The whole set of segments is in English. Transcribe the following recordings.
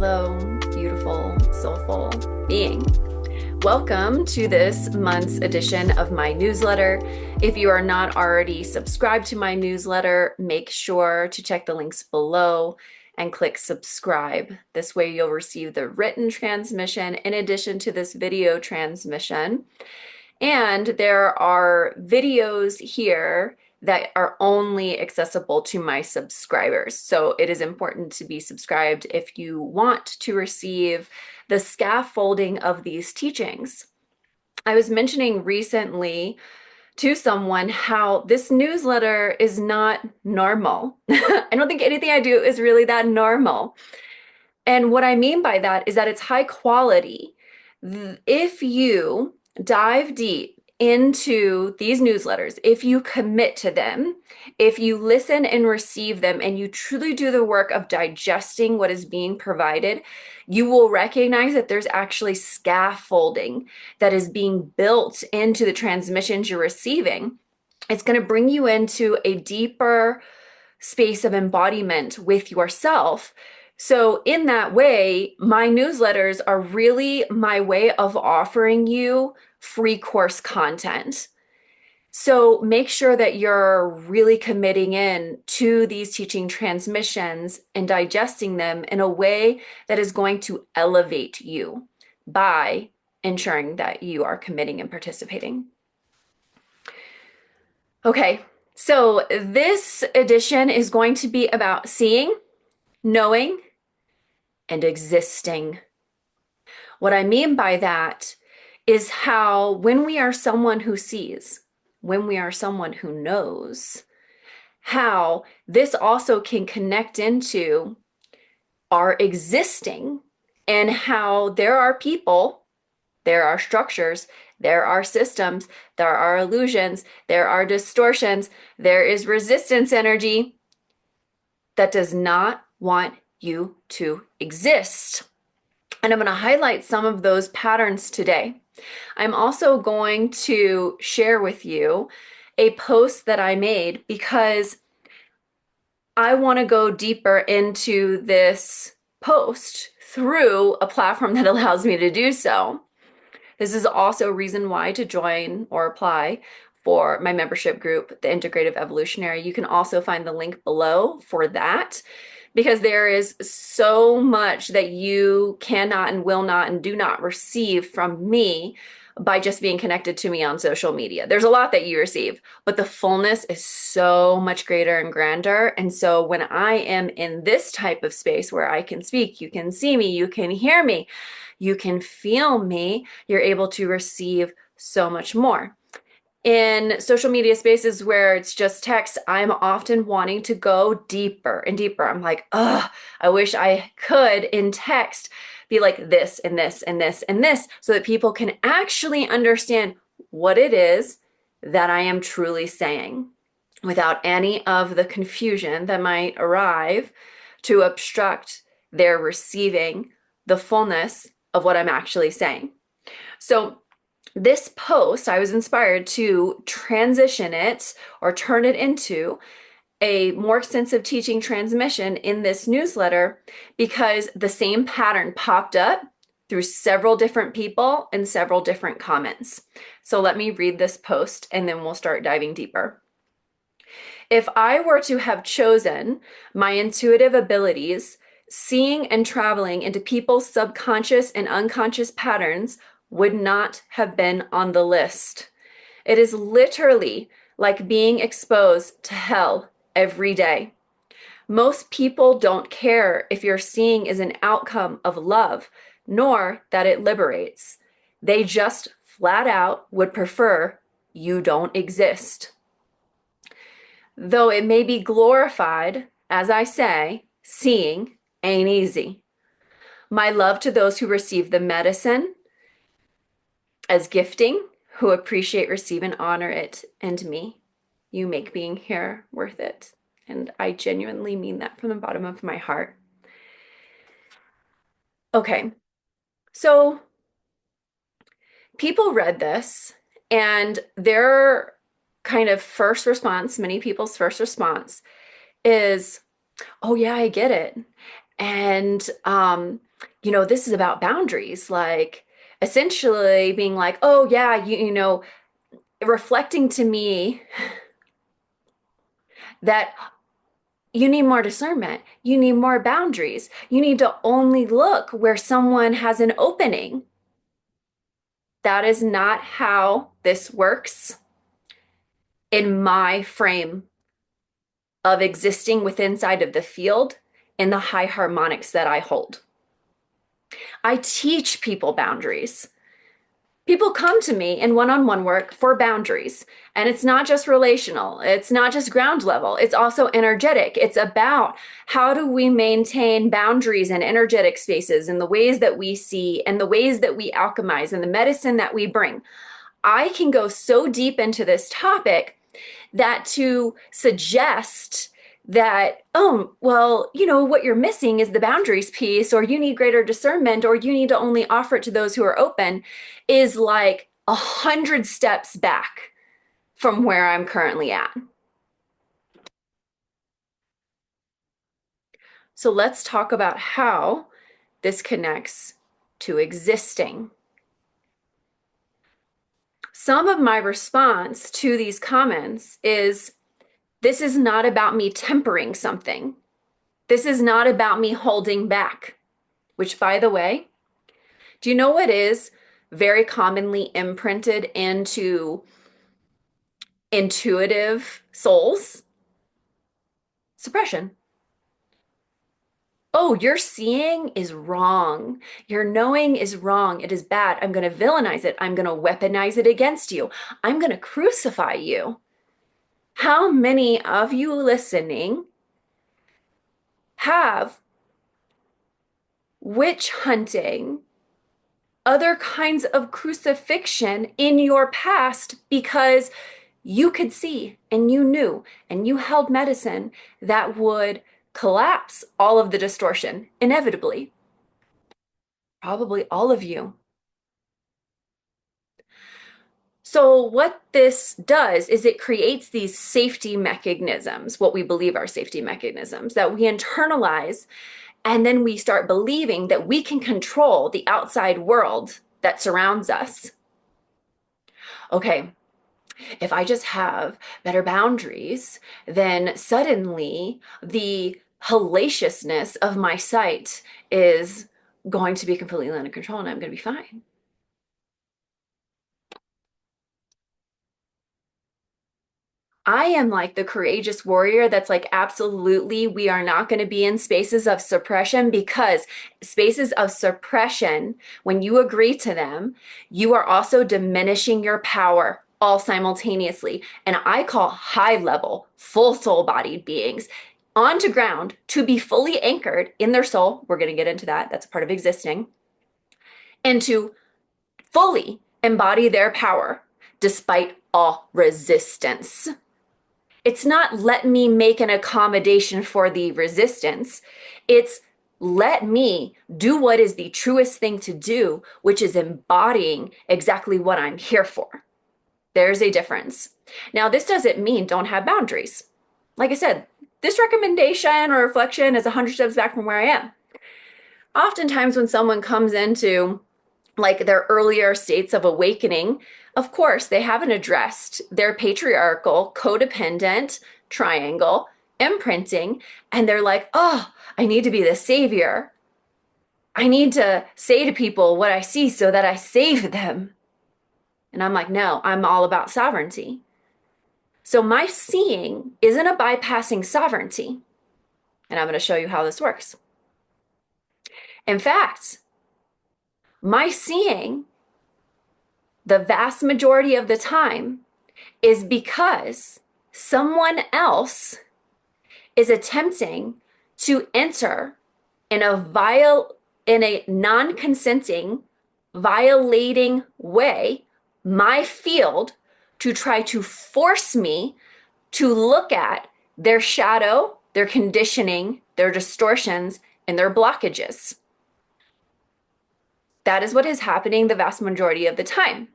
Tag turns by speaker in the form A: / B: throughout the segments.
A: Hello, beautiful, soulful being. Welcome to this month's edition of my newsletter. If you are not already subscribed to my newsletter, make sure to check the links below and click subscribe. This way you'll receive the written transmission in addition to this video transmission. And there are videos here that are only accessible to my subscribers. So it is important to be subscribed if you want to receive the scaffolding of these teachings. I was mentioning recently to someone how this newsletter is not normal. I don't think anything I do is really that normal. And what I mean by that is that it's high quality. If you dive deep into these newsletters, if you commit to them, if you listen and receive them, and you truly do the work of digesting what is being provided, you will recognize that there's actually scaffolding that is being built into the transmissions you're receiving. It's going to bring you into a deeper space of embodiment with yourself. So in that way, my newsletters are really my way of offering you free course content. So make sure that you're really committing in to these teaching transmissions and digesting them in a way that is going to elevate you by ensuring that you are committing and participating. Okay, so this edition is going to be about seeing, knowing, and existing. What I mean by that is how when we are someone who sees, when we are someone who knows, how this also can connect into our existing, and how there are people, there are structures, there are systems, there are illusions, there are distortions, there is resistance energy that does not want you to exist. And I'm going to highlight some of those patterns today. I'm also going to share with you a post that I made because I want to go deeper into this post through a platform that allows me to do so. This is also a reason why to join or apply for my membership group, the Integrative Evolutionary. You can also find the link below for that, because there is so much that you cannot and will not and do not receive from me by just being connected to me on social media. There's a lot that you receive, but the fullness is so much greater and grander. And so when I am in this type of space where I can speak, you can see me, you can hear me, you can feel me, you're able to receive so much more. In social media spaces where it's just text, I'm often wanting to go deeper and deeper. I'm like, oh, I wish I could in text be like this and this and this and this, so that people can actually understand what it is that I am truly saying without any of the confusion that might arrive to obstruct their receiving the fullness of what I'm actually saying. So this post, I was inspired to transition it or turn it into a more extensive teaching transmission in this newsletter because the same pattern popped up through several different people and several different comments. So let me read this post and then we'll start diving deeper. If I were to have chosen my intuitive abilities, seeing and traveling into people's subconscious and unconscious patterns would not have been on the list. It is literally like being exposed to hell every day. Most people don't care if your seeing is an outcome of love, nor that it liberates. They just flat out would prefer you don't exist. Though it may be glorified, as I say, seeing ain't easy. My love to those who receive the medicine as gifting, who appreciate, receive, and honor it, and me. You make being here worth it. And I genuinely mean that from the bottom of my heart. Okay, so people read this, and their kind of first response, many people's first response is, oh yeah, I get it. And this is about boundaries, like essentially being like, oh yeah, reflecting to me that you need more discernment. You need more boundaries. You need to only look where someone has an opening. That is not how this works in my frame of existing within inside of the field in the high harmonics that I hold. I teach people boundaries. People come to me in one-on-one work for boundaries, and it's not just relational. It's not just ground level. It's also energetic. It's about how do we maintain boundaries and energetic spaces in the ways that we see and the ways that we alchemize and the medicine that we bring. I can go so deep into this topic that to suggest that, oh, well, what you're missing is the boundaries piece, or you need greater discernment, or you need to only offer it to those who are open, is like 100 steps back from where I'm currently at. So let's talk about how this connects to existing. Some of my response to these comments is, this is not about me tempering something. This is not about me holding back, which, by the way, do you know what is very commonly imprinted into intuitive souls? Suppression. Oh, your seeing is wrong. Your knowing is wrong. It is bad. I'm going to villainize it. I'm going to weaponize it against you. I'm going to crucify you. How many of you listening have witch hunting, other kinds of crucifixion in your past because you could see and you knew and you held medicine that would collapse all of the distortion inevitably? Probably all of you. So what this does is it creates these safety mechanisms, what we believe are safety mechanisms, that we internalize, and then we start believing that we can control the outside world that surrounds us. Okay, if I just have better boundaries, then suddenly the hellaciousness of my sight is going to be completely under control and I'm going to be fine. I am like the courageous warrior that's like, absolutely, we are not going to be in spaces of suppression, because spaces of suppression, when you agree to them, you are also diminishing your power all simultaneously. And I call high level, full soul bodied beings onto ground to be fully anchored in their soul. We're going to get into that. That's a part of existing. And to fully embody their power despite all resistance. It's not let me make an accommodation for the resistance. It's let me do what is the truest thing to do, which is embodying exactly what I'm here for. There's a difference. Now, this doesn't mean don't have boundaries. Like I said, this recommendation or reflection is 100 steps back from where I am. Oftentimes when someone comes into like their earlier states of awakening, of course, they haven't addressed their patriarchal, codependent triangle imprinting, and they're like, oh, I need to be the savior. I need to say to people what I see so that I save them. And I'm like, no, I'm all about sovereignty. So my seeing isn't a bypassing sovereignty. And I'm going to show you how this works. In fact, my seeing, the vast majority of the time, is because someone else is attempting to enter in a non-consenting, violating way my field to try to force me to look at their shadow, their conditioning, their distortions, and their blockages. That is what is happening the vast majority of the time.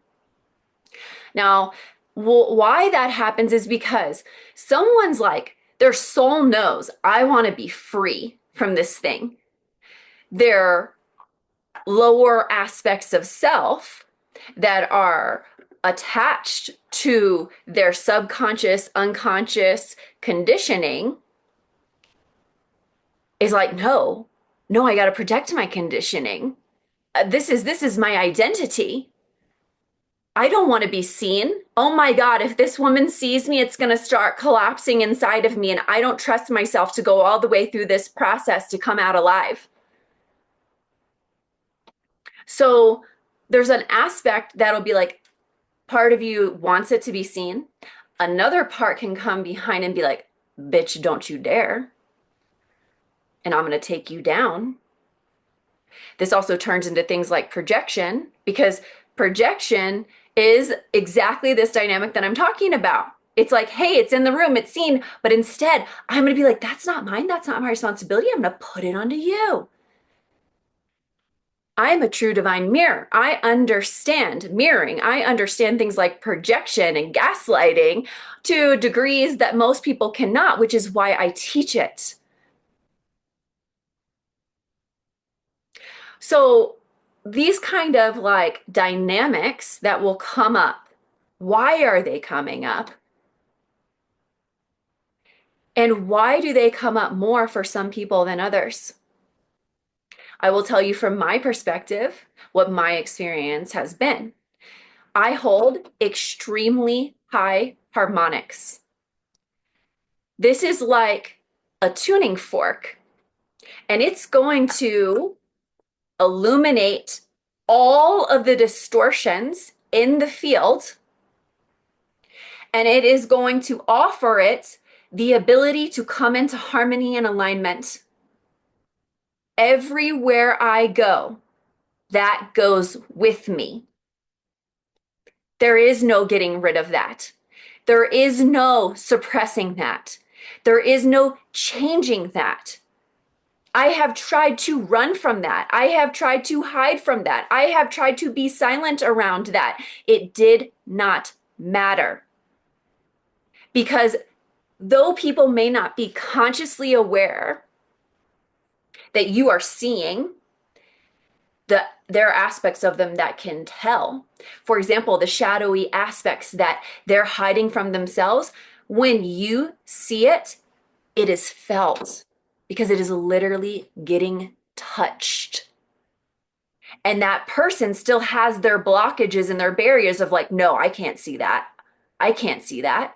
A: Now, why that happens is because someone's like, their soul knows, I want to be free from this thing. Their lower aspects of self that are attached to their subconscious, unconscious conditioning is like, no, no, I got to protect my conditioning. This is my identity. I don't want to be seen. Oh my God, if this woman sees me, it's going to start collapsing inside of me. And I don't trust myself to go all the way through this process to come out alive. So there's an aspect that'll be like, part of you wants it to be seen. Another part can come behind and be like, bitch, don't you dare. And I'm going to take you down. This also turns into things like projection, because projection is exactly this dynamic that I'm talking about. It's like, hey, it's in the room, it's seen, but instead I'm going to be like, that's not mine, that's not my responsibility. I'm going to put it onto you. I am a true divine mirror. I understand mirroring. I understand things like projection and gaslighting to degrees that most people cannot, which is why I teach it. So these kind of like dynamics that will come up, why are they coming up? And why do they come up more for some people than others? I will tell you from my perspective what my experience has been. I hold extremely high harmonics. This is like a tuning fork, and it's going to illuminate all of the distortions in the field, and it is going to offer it the ability to come into harmony and alignment. Everywhere I go, that goes with me. There is no getting rid of that. There is no suppressing that. There is no changing that. I have tried to run from that. I have tried to hide from that. I have tried to be silent around that. It did not matter. Because though people may not be consciously aware that you are seeing, there are aspects of them that can tell. For example, the shadowy aspects that they're hiding from themselves, when you see it, it is felt because it is literally getting touched. And that person still has their blockages and their barriers of like, no, I can't see that. I can't see that.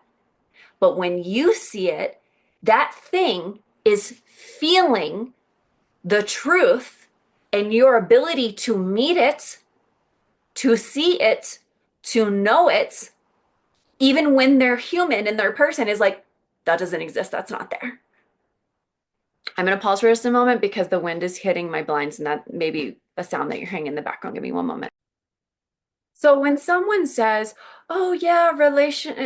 A: But when you see it, that thing is feeling the truth, and your ability to meet it, to see it, to know it, even when they're human and their person is like, that doesn't exist, that's not there. I'm going to pause for just a moment because the wind is hitting my blinds, and that may be a sound that you're hearing in the background. Give me one moment. So when someone says, oh yeah,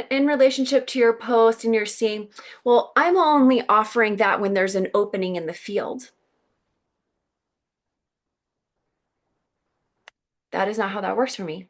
A: in relationship to your post and you're seeing, well, I'm only offering that when there's an opening in the field. That is not how that works for me.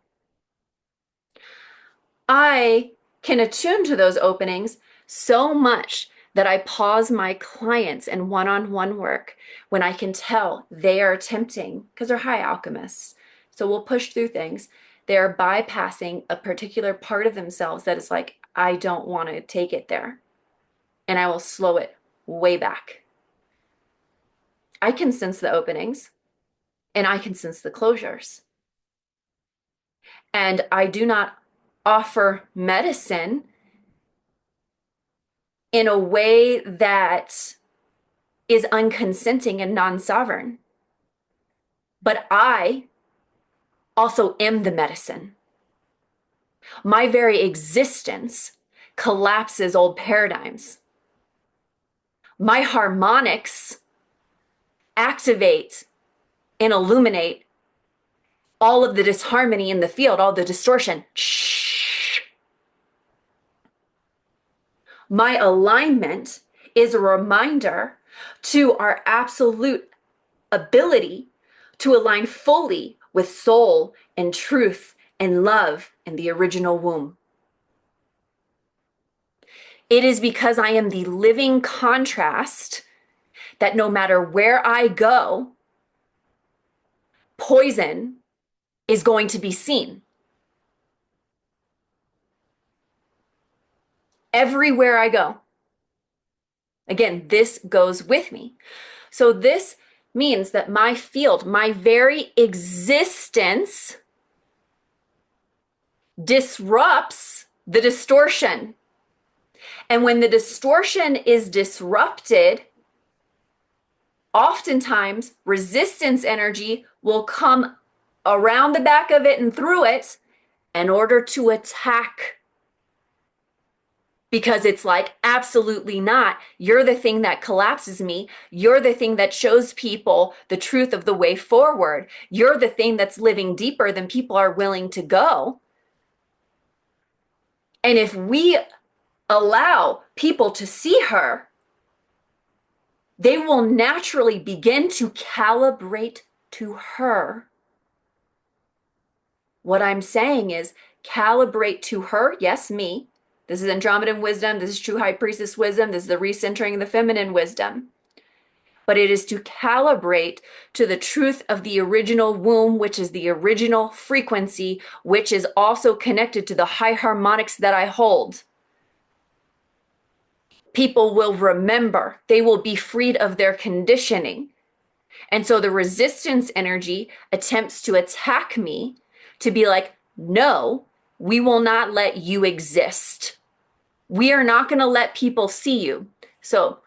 A: I can attune to those openings so much that I pause my clients and one-on-one work when I can tell they are attempting, because they're high alchemists, so we'll push through things. They're bypassing a particular part of themselves that is like, I don't want to take it there. And I will slow it way back. I can sense the openings and I can sense the closures. And I do not offer medicine in a way that is unconsenting and non-sovereign. But I also am the medicine. My very existence collapses old paradigms. My harmonics activate and illuminate all of the disharmony in the field, all the distortion. Shh. My alignment is a reminder to our absolute ability to align fully with soul and truth and love and the original womb. It is because I am the living contrast that no matter where I go, poison is going to be seen. Everywhere I go. Again, this goes with me. So this means that my field, my very existence, disrupts the distortion. And when the distortion is disrupted, oftentimes resistance energy will come around the back of it and through it in order to attack. Because it's like, absolutely not. You're the thing that collapses me. You're the thing that shows people the truth of the way forward. You're the thing that's living deeper than people are willing to go. And if we allow people to see her, they will naturally begin to calibrate to her. What I'm saying is calibrate to her, yes, me. This is Andromedan wisdom. This is true high priestess wisdom. This is the recentering the feminine wisdom. But it is to calibrate to the truth of the original womb, which is the original frequency, which is also connected to the high harmonics that I hold. People will remember. They will be freed of their conditioning. And so the resistance energy attempts to attack me to be like, no, we will not let you exist. We are not going to let people see you. So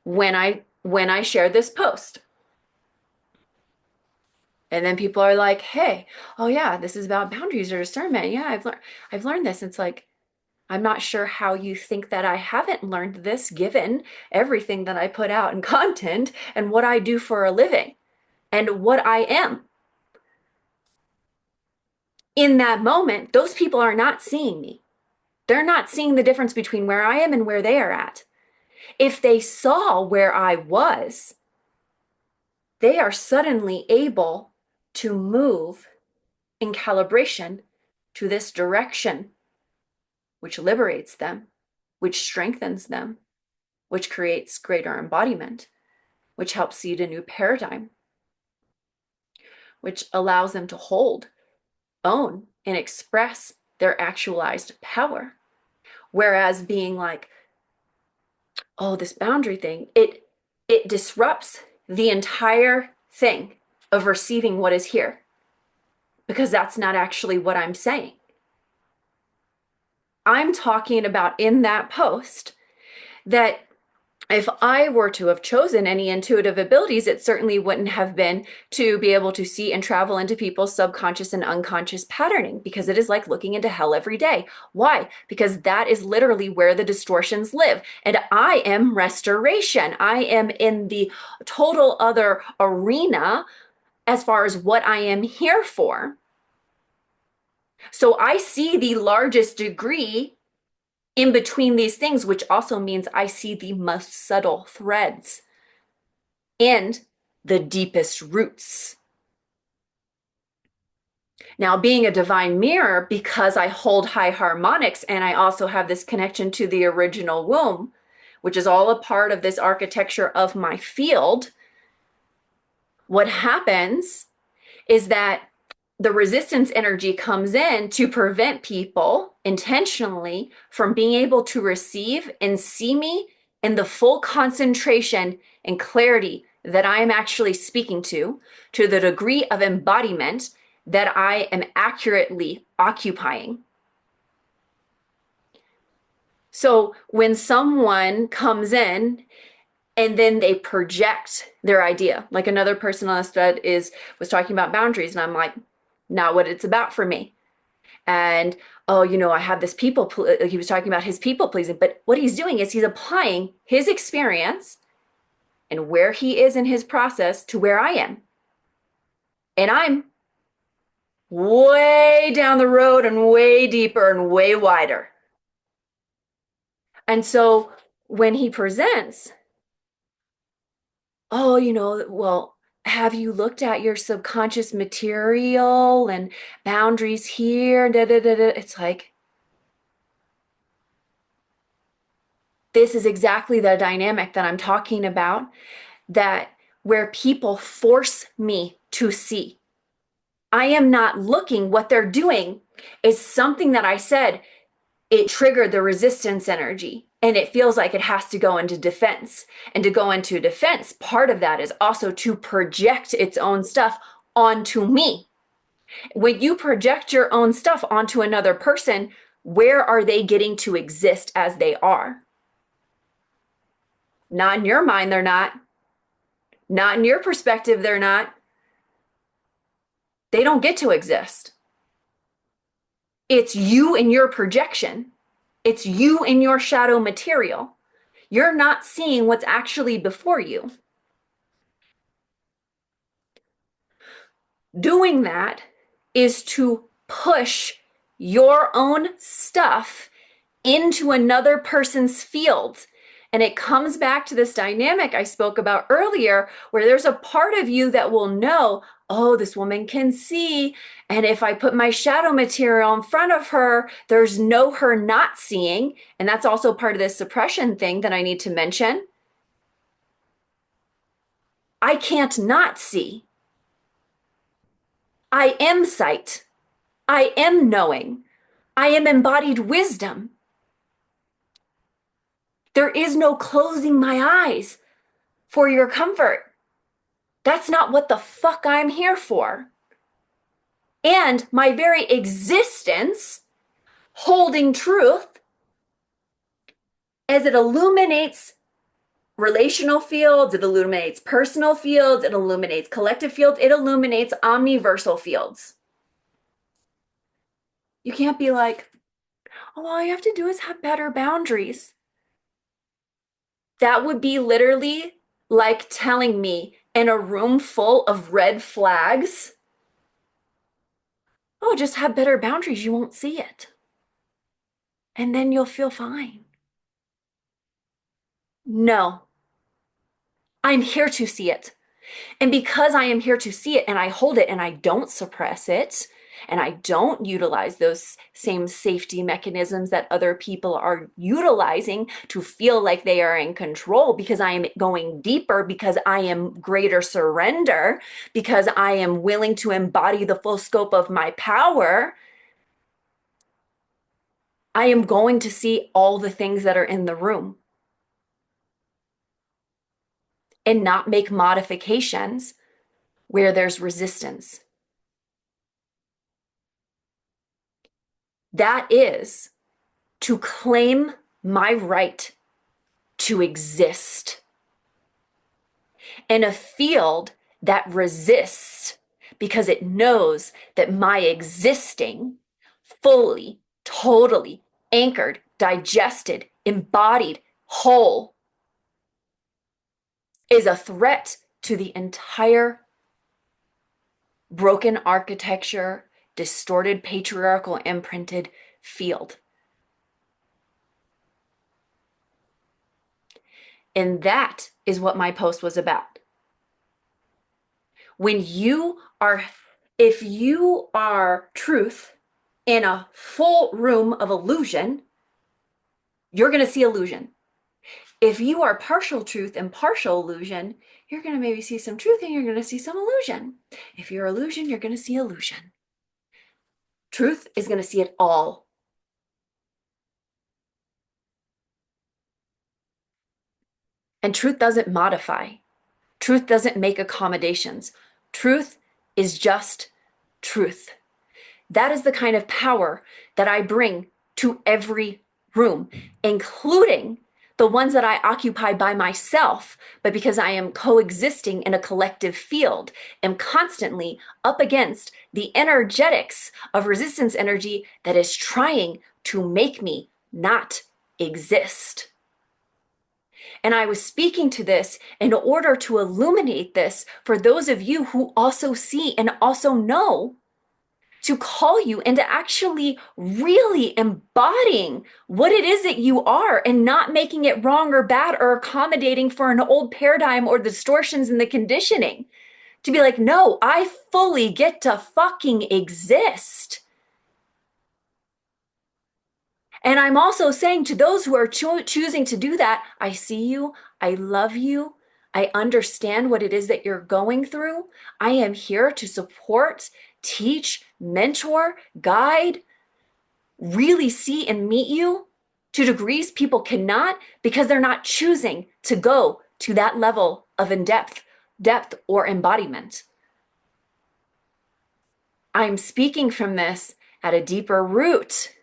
A: when I share this post, and then people are like, hey, oh yeah, this is about boundaries or discernment. Yeah, I've learned this. It's like, I'm not sure how you think that I haven't learned this given everything that I put out in content and what I do for a living and what I am. In that moment, those people are not seeing me. They're not seeing the difference between where I am and where they are at. If they saw where I was, they are suddenly able to move in calibration to this direction, which liberates them, which strengthens them, which creates greater embodiment, which helps seed a new paradigm, which allows them to hold, own, and express their actualized power. Whereas being like, oh, this boundary thing, it disrupts the entire thing of receiving what is here, because that's not actually what I'm saying. I'm talking about in that post that if I were to have chosen any intuitive abilities, it certainly wouldn't have been to be able to see and travel into people's subconscious and unconscious patterning, because it is like looking into hell every day. Why? Because that is literally where the distortions live. And I am restoration. I am in the total other arena as far as what I am here for. So I see the largest degree in between these things, which also means I see the most subtle threads and the deepest roots. Now, being a divine mirror, because I hold high harmonics and I also have this connection to the original womb, which is all a part of this architecture of my field, what happens is that the resistance energy comes in to prevent people intentionally from being able to receive and see me in the full concentration and clarity that I am actually speaking to the degree of embodiment that I am accurately occupying. So when someone comes in and then they project their idea, like another person on the thread was talking about boundaries, and I'm like, not what it's about for me. And, oh, I have this he was talking about his people pleasing, but what he's doing is he's applying his experience and where he is in his process to where I am. And I'm way down the road and way deeper and way wider. And so when he presents, oh, well, have you looked at your subconscious material and boundaries here? Da, da, da, da. It's like, this is exactly the dynamic that I'm talking about, that where people force me to see. I am not looking. What they're doing is something that I said, it triggered the resistance energy, and it feels like it has to go into defense. And to go into defense, part of that is also to project its own stuff onto me. When you project your own stuff onto another person, where are they getting to exist as they are? Not in your mind, they're not. Not in your perspective, they're not. They don't get to exist. It's you in your projection. It's you in your shadow material. You're not seeing what's actually before you. Doing that is to push your own stuff into another person's field. And it comes back to this dynamic I spoke about earlier, where there's a part of you that will know, oh, this woman can see. And if I put my shadow material in front of her, there's no her not seeing. And that's also part of this suppression thing that I need to mention. I can't not see. I am sight. I am knowing. I am embodied wisdom. There is no closing my eyes for your comfort. That's not what the fuck I'm here for. And my very existence, holding truth, as it illuminates relational fields, it illuminates personal fields, it illuminates collective fields, it illuminates omniversal fields. You can't be like, oh, all you have to do is have better boundaries. That would be literally like telling me in a room full of red flags, oh, just have better boundaries, you won't see it. And then you'll feel fine. No, I'm here to see it. And because I am here to see it and I hold it and I don't suppress it and I don't utilize those same safety mechanisms that other people are utilizing to feel like they are in control, because I am going deeper, because I am greater surrender, because I am willing to embody the full scope of my power, I am going to see all the things that are in the room and not make modifications where there's resistance. That is to claim my right to exist in a field that resists, because it knows that my existing, fully, totally anchored, digested, embodied, whole, is a threat to the entire broken architecture, distorted, patriarchal, imprinted field. And that is what my post was about. If you are truth in a full room of illusion, you're going to see illusion. If you are partial truth and partial illusion, you're going to maybe see some truth and you're going to see some illusion. If you're illusion, you're going to see illusion. Truth is going to see it all. And truth doesn't modify. Truth doesn't make accommodations. Truth is just truth. That is the kind of power that I bring to every room, including the ones that I occupy by myself, but because I am coexisting in a collective field, am constantly up against the energetics of resistance energy that is trying to make me not exist. And I was speaking to this in order to illuminate this for those of you who also see and also know, to call you into actually really embodying what it is that you are and not making it wrong or bad or accommodating for an old paradigm or distortions in the conditioning. To be like, no, I fully get to fucking exist. And I'm also saying to those who are choosing to do that, I see you, I love you, I understand what it is that you're going through. I am here to support, teach, mentor, guide, really see and meet you to degrees people cannot because they're not choosing to go to that level of depth or embodiment. I'm speaking from this at a deeper root,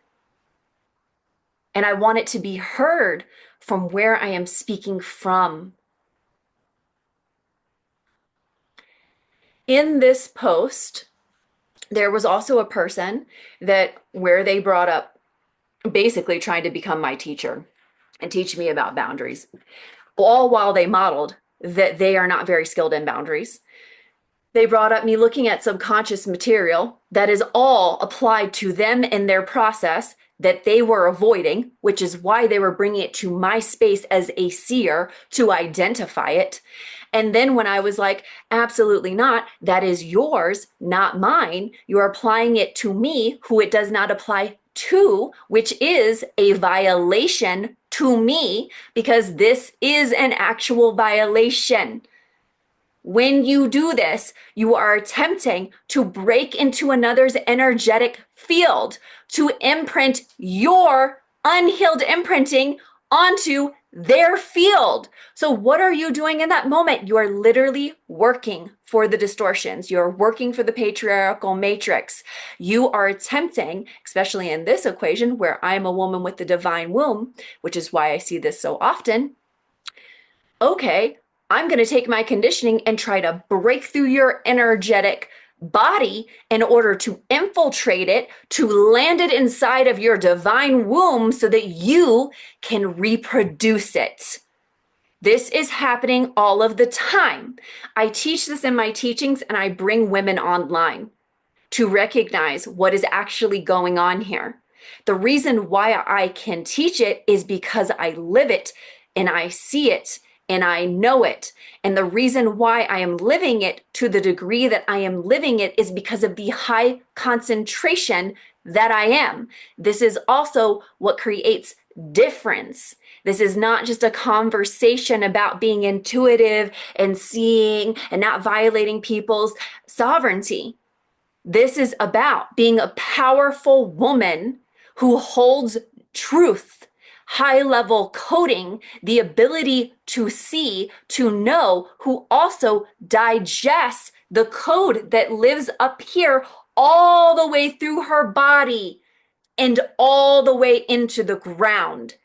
A: and I want it to be heard from where I am speaking from. In this post, there was also a person that where they brought up basically trying to become my teacher and teach me about boundaries, all while they modeled that they are not very skilled in boundaries. They brought up me looking at subconscious material that is all applied to them and their process that they were avoiding, which is why they were bringing it to my space as a seer to identify it. And then when I was like, absolutely not, that is yours, not mine. You're applying it to me, who it does not apply to, which is a violation to me, because this is an actual violation. When you do this, you are attempting to break into another's energetic field, to imprint your unhealed imprinting onto their field. So what are you doing in that moment? You are literally working for the distortions. You're working for the patriarchal matrix. You are attempting, especially in this equation where I'm a woman with the divine womb, which is why I see this so often. Okay, I'm going to take my conditioning and try to break through your energetic body in order to infiltrate it, to land it inside of your divine womb so that you can reproduce it. This is happening all of the time. I teach this in my teachings and I bring women online to recognize what is actually going on here. The reason why I can teach it is because I live it and I see it and I know it. And the reason why I am living it to the degree that I am living it is because of the high concentration that I am. This is also what creates difference. This is not just a conversation about being intuitive and seeing and not violating people's sovereignty. This is about being a powerful woman who holds truth, high-level coding, the ability to see, to know, who also digests the code that lives up here all the way through her body and all the way into the ground.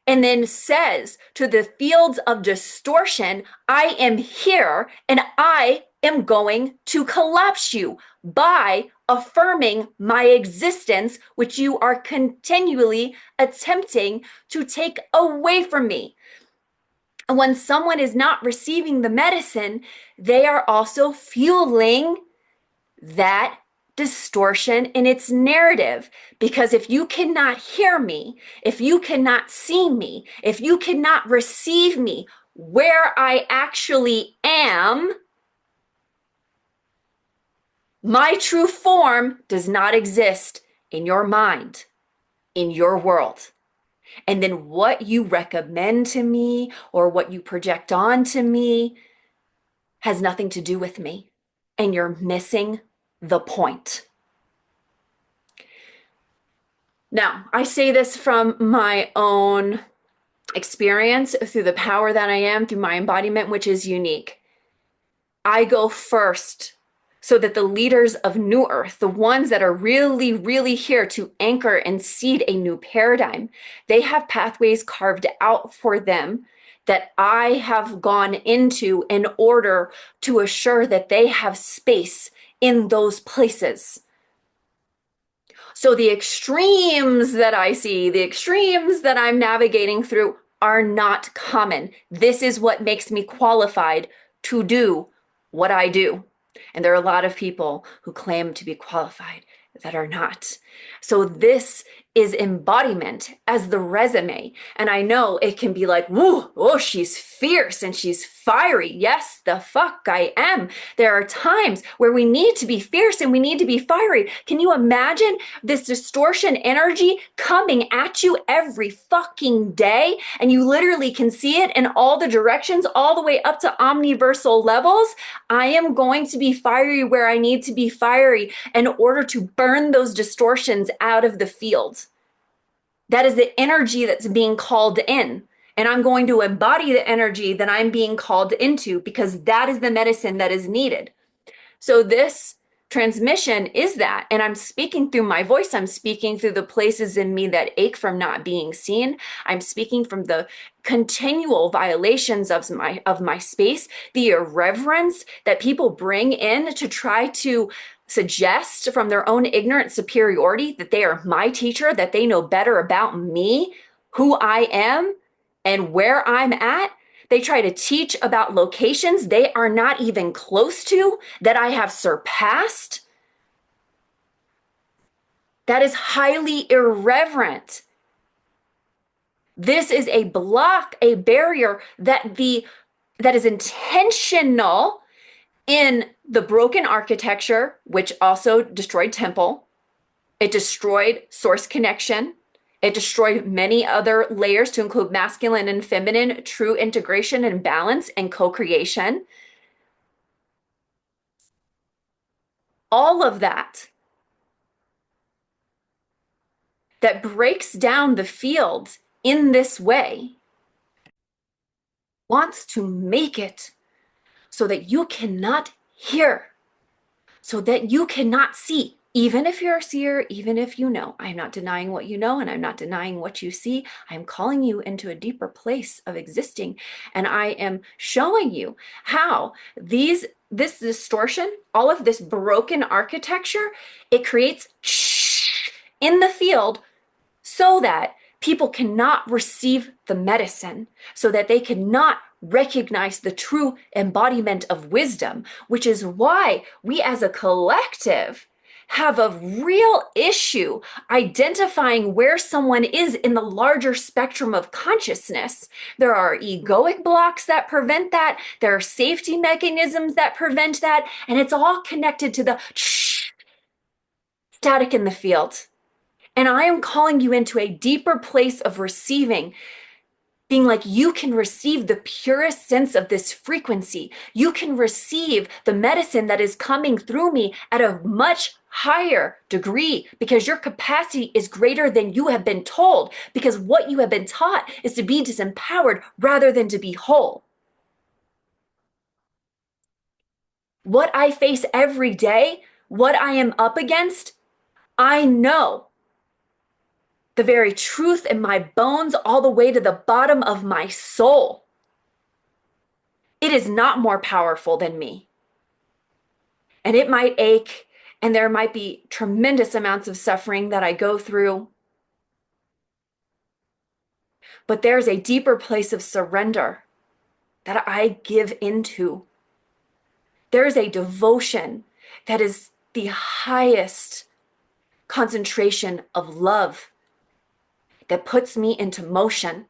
A: And then says to the fields of distortion, I am here and I am going to collapse you by affirming my existence, which you are continually attempting to take away from me. And when someone is not receiving the medicine, they are also fueling that distortion in its narrative. Because if you cannot hear me, if you cannot see me, if you cannot receive me where I actually am, my true form does not exist in your mind, in your world. And then what you recommend to me or what you project onto me has nothing to do with me. And you're missing the point. Now, I say this from my own experience through the power that I am, through my embodiment, which is unique. I go first so that the leaders of New Earth, the ones that are really, really here to anchor and seed a new paradigm, they have pathways carved out for them that I have gone into in order to assure that they have space in those places. So the extremes that I see, the extremes that I'm navigating through are not common. This is what makes me qualified to do what I do. And there are a lot of people who claim to be qualified that are not. So this is embodiment as the resume. And I know it can be like, whoa, oh, she's fierce and she's fiery. Yes, the fuck I am. There are times where we need to be fierce and we need to be fiery. Can you imagine this distortion energy coming at you every fucking day? And you literally can see it in all the directions, all the way up to omniversal levels. I am going to be fiery where I need to be fiery in order to burn those distortions out of the field. That is the energy that's being called in. And I'm going to embody the energy that I'm being called into because that is the medicine that is needed. So this transmission is that. And I'm speaking through my voice. I'm speaking through the places in me that ache from not being seen. I'm speaking from the continual violations of my space, the irreverence that people bring in to try to suggest from their own ignorant superiority that they are my teacher, that they know better about me, who I am, and where I'm at. They try to teach about locations they are not even close to, that I have surpassed. That is highly irreverent. This is a block, a barrier that is intentional in the broken architecture, which also destroyed temple. It destroyed source connection. It destroyed many other layers to include masculine and feminine, true integration and balance and co-creation. All of that breaks down the field in this way wants to make it so that you cannot hear, so that you cannot see. Even if you're a seer, even if you know, I'm not denying what you know and I'm not denying what you see. I'm calling you into a deeper place of existing. And I am showing you how this distortion, all of this broken architecture, it creates in the field so that people cannot receive the medicine, so that they cannot recognize the true embodiment of wisdom, which is why we as a collective have a real issue identifying where someone is in the larger spectrum of consciousness. There are egoic blocks that prevent that. There are safety mechanisms that prevent that. And it's all connected to the static in the field. And I am calling you into a deeper place of receiving, being like, you can receive the purest sense of this frequency. You can receive the medicine that is coming through me at a much higher degree because your capacity is greater than you have been told, because what you have been taught is to be disempowered rather than to be whole. What I face every day, what I am up against, I know the very truth in my bones all the way to the bottom of my soul. It is not more powerful than me. And it might ache, and there might be tremendous amounts of suffering that I go through. But there's a deeper place of surrender that I give into. There is a devotion that is the highest concentration of love that puts me into motion.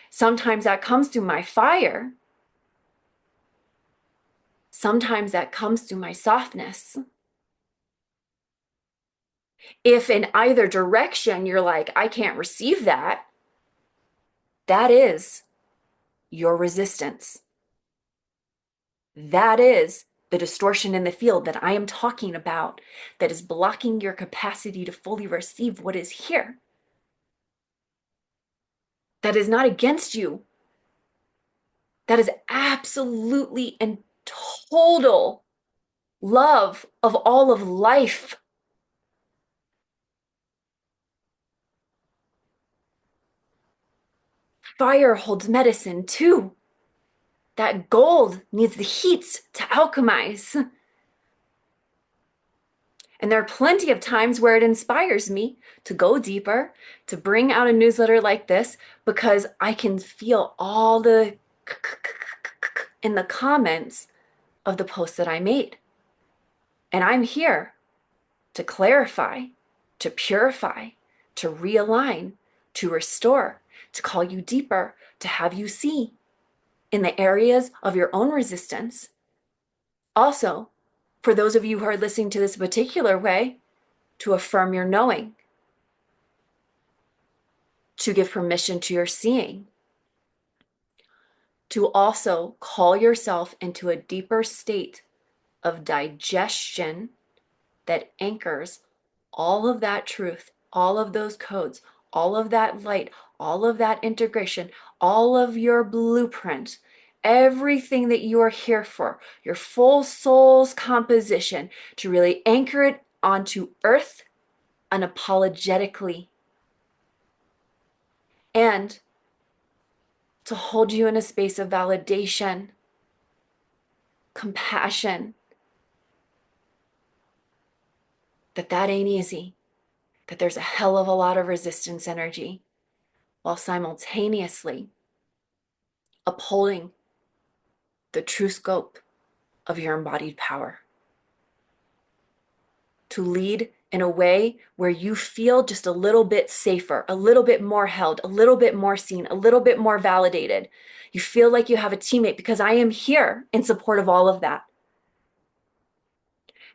A: Sometimes that comes through my fire. Sometimes that comes through my softness. If in either direction you're like, I can't receive that, that is your resistance. That is the distortion in the field that I am talking about that is blocking your capacity to fully receive what is here. That is not against you. That is absolutely and total love of all of life. Fire holds medicine too. That gold needs the heat to alchemize. And there are plenty of times where it inspires me to go deeper, to bring out a newsletter like this, because I can feel all the in the comments of the post that I made. And I'm here to clarify, to purify, to realign, to restore, to call you deeper, to have you see in the areas of your own resistance. Also, for those of you who are listening to this particular way, to affirm your knowing, to give permission to your seeing, to also call yourself into a deeper state of digestion that anchors all of that truth, all of those codes, all of that light, all of that integration, all of your blueprint, everything that you are here for, your full soul's composition, to really anchor it onto earth unapologetically, and to hold you in a space of validation, compassion, that ain't easy, that there's a hell of a lot of resistance energy, while simultaneously upholding the true scope of your embodied power. To lead in a way where you feel just a little bit safer, a little bit more held, a little bit more seen, a little bit more validated. You feel like you have a teammate, because I am here in support of all of that.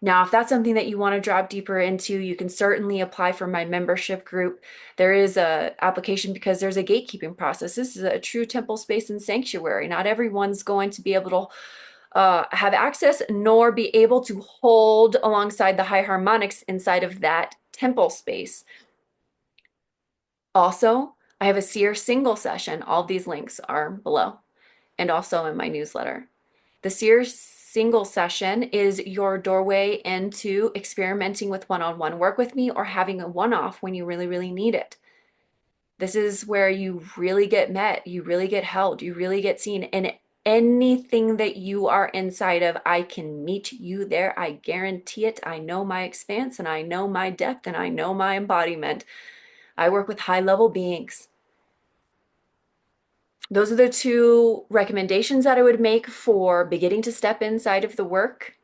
A: Now, if that's something that you want to drop deeper into, you can certainly apply for my membership group. There is a application because there's a gatekeeping process. This is a true temple space and sanctuary. Not everyone's going to be able to have access nor be able to hold alongside the high harmonics inside of that temple space. Also, I have a Seer single session. All of these links are below and also in my newsletter. The Seer single session is your doorway into experimenting with one-on-one work with me, or having a one-off when you really, really need it. This is where you really get met, you really get held, you really get seen. And anything that you are inside of, I can meet you there. I guarantee it. I know my expanse, and I know my depth, and I know my embodiment. I work with high-level beings. Those are the two recommendations that I would make for beginning to step inside of the work.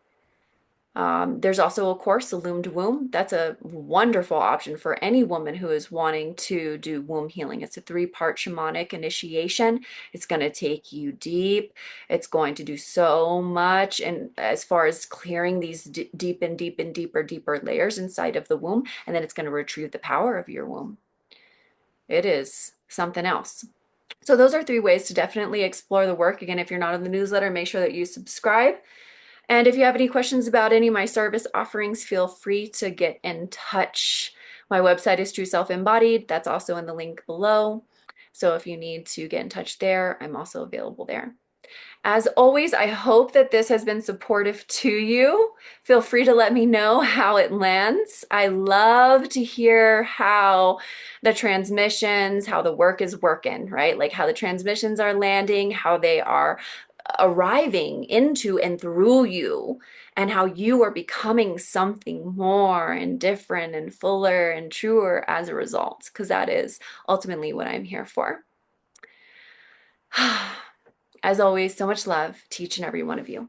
A: There's also a course, ILLUMED Womb. That's a wonderful option for any woman who is wanting to do womb healing. It's a 3-part shamanic initiation. It's going to take you deep. It's going to do so much, and as far as clearing these deep and deeper layers inside of the womb, and then it's going to retrieve the power of your womb. It is something else. So those are 3 ways to definitely explore the work. Again, if you're not on the newsletter, make sure that you subscribe. And if you have any questions about any of my service offerings, feel free to get in touch. My website is True Self Embodied. That's also in the link below. So if you need to get in touch there, I'm also available there. As always, I hope that this has been supportive to you. Feel free to let me know how it lands. I love to hear how the transmissions, how the work is working, right? Like how the transmissions are landing, how they are arriving into and through you, and how you are becoming something more and different and fuller and truer as a result, because that is ultimately what I'm here for. As always, so much love to each and every one of you.